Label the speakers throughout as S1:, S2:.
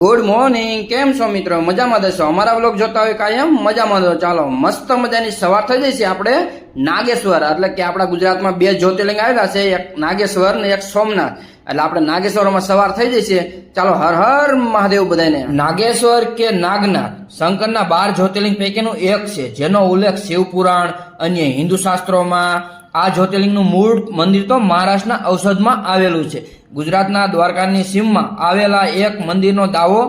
S1: Good morning, કેમ છો મિત્રો? મજામાં દેશો? અમારા વ્લોગ જોતા હોય કાયમ મજામાં દો. ચાલો મસ્ત મજાની સવાર થઈ જશે. આપણે નાગેશ્વર એટલે કે આપણા ગુજરાતમાં બે જ્યોતિર્લિંગ આવેલા છે, એક નાગેશ્વર ને એક સોમનાથ. એટલે આપણે નાગેશ્વરમાં સવાર થઈ જશે. ચાલો હર હર મહાદેવ બધાને. નાગેશ્વર કે નાગનાથ શંકરના 12 જ્યોતિર્લિંગ પૈકીનું એક છે, જેનો ઉલ્લેખ શિવ પુરાણ અન્ય હિન્દુ શાસ્ત્રોમાં. આ જ્યોતિર્લિંગનું મૂળ મંદિર તો મહારાષ્ટ્રના ઔષધમાં આવેલું છે. ગુજરાતના દ્વારકાની સીમમાં આવેલા એક મંદિરનો દાવો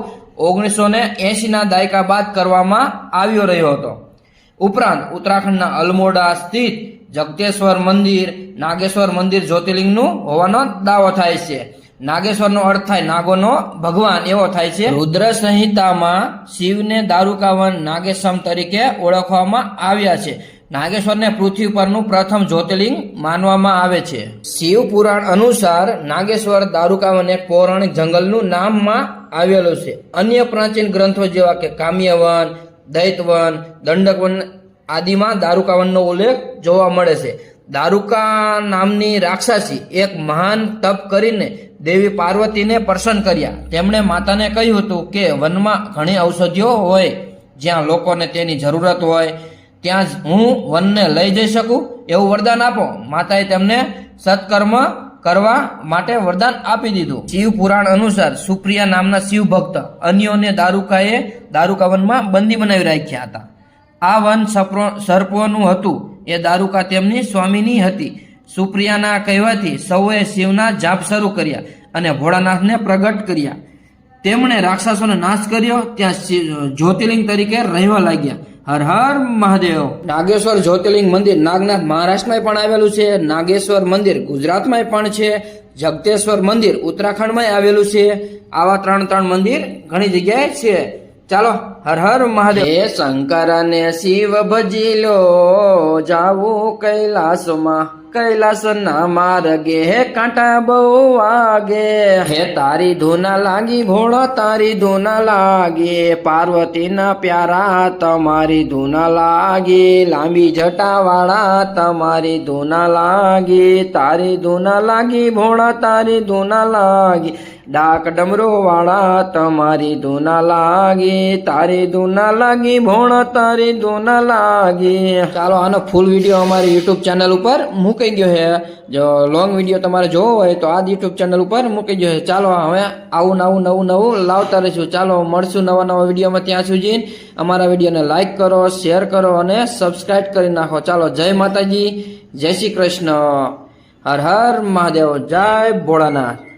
S1: 1980ના દાયકા બાદ કરવામાં આવ્યો રહ્યો હતો. ઉપરાંત ઉત્તરાખંડના અલમોડા સ્થિત જગતેશ્વર મંદિર નાગેશ્વર મંદિર જ્યોતિર્લિંગનું હોવાનો દાવો થાય છે. નાગેશ્વરનો અર્થ થાય નાગોનો ભગવાન એવો થાય છે. રુદ્ર સંહિતામાં શિવને દારૂકાવન નાગેશમ તરીકે ઓળખવામાં આવ્યા છે. નાગેશ્વરને પૃથ્વી પરનું પ્રથમ જ્યોતિર્લિંગ માનવામાં આવે છે. શિવ પુરાણ અનુસાર નાગેશ્વર દારૂકાવન એક પૌરાણિક જંગલનું નામમાં આવેલું છે. અન્ય પ્રાચીન ગ્રંથો જેવા કે કામ્યવન, દૈતવન, દંડકવન આદિમાં દારૂકાવનનો ઉલ્લેખ જોવા મળે છે. દારૂકા નામની રાક્ષસી એક મહાન તપ કરીને દેવી પાર્વતીને પ્રસન્ન કર્યા. તેમણે માતાને કહ્યું હતું કે વનમાં ઘણી ઔષધિઓ હોય, જ્યાં લોકોને તેની જરૂરત હોય ત્યાં જ હું વનને લઈ જઈ શકું એવું વરદાન આપો. માતાએ તેમને સત્કર્મ કરવા માટે વરદાન આપી દીધું. શિવ પુરાણ અનુસાર સુપ્રિયા નામના શિવ ભક્ત અન્યોને દારૂકાએ દારૂકાવનમાં બંદી બનાવી રાખ્યા હતા. આ વન સર્પોનું હતું. એ દારૂકા તેમની સ્વામીની હતી. સુપ્રિયાના કહેવાથી સૌએ શિવના જાપ શરૂ કર્યા અને ભોળાનાથને પ્રગટ કર્યા. તેમણે રાક્ષસોનો નાશ કર્યો. ત્યાં જ્યોતિર્લિંગ તરીકે રહેવા લાગ્યા. હર હર મહાદેવ. નાગેશ્વર જ્યોતિર્લિંગ મંદિર નાગનાથ મહારાષ્ટ્રમાં પણ આવેલું છે. નાગેશ્વર મંદિર ગુજરાતમાં પણ છે. જગતેશ્વર મંદિર ઉત્તરાખંડમાં આવેલું છે. આવા ત્રણ મંદિર ઘણી જગ્યાએ છે. ચાલો હર હર મહાદેવ. હે શંકર ને શિવ ભજી લો, જાવું કૈલાસમાં કૈલાસ ના માર્ગે. હે કાંટા બહુ વાગે, હે તારી ધૂના લાગી ભોળા તારી ધૂના લાગી. પાર્વતી ના પ્યારા તમારી ધૂના લાગી. લાંબી જટા વાળા તમારી ધૂના લાગી. તારી ધૂના લાગી ભોળા તારી ધૂના લાગી. ડાક ડમરો વાળા તમારી ધૂના લાગી. તારી ધૂના લાગી ભોળા તારી ધૂના લાગી. ચાલો આનો ફૂલ વિડીયો અમારી યુટ્યુબ ચેનલ ઉપર મૂકી ગયો છે. જો લોંગ વિડીયો તમારે જોવો હોય તો આ યુટ્યુબ ચેનલ ઉપર મૂકી ગયો છે. ચાલો હવે આવું નવું લાવતા રહીશું. ચાલો મળશું નવા વિડીયોમાં. ત્યાં સુધી અમારા વિડીયોને લાઈક કરો, શેર કરો અને સબસ્ક્રાઈબ કરી નાખો. ચાલો જય માતાજી, જય શ્રી કૃષ્ણ, હર હર મહાદેવ, જય ભોળાનાથ.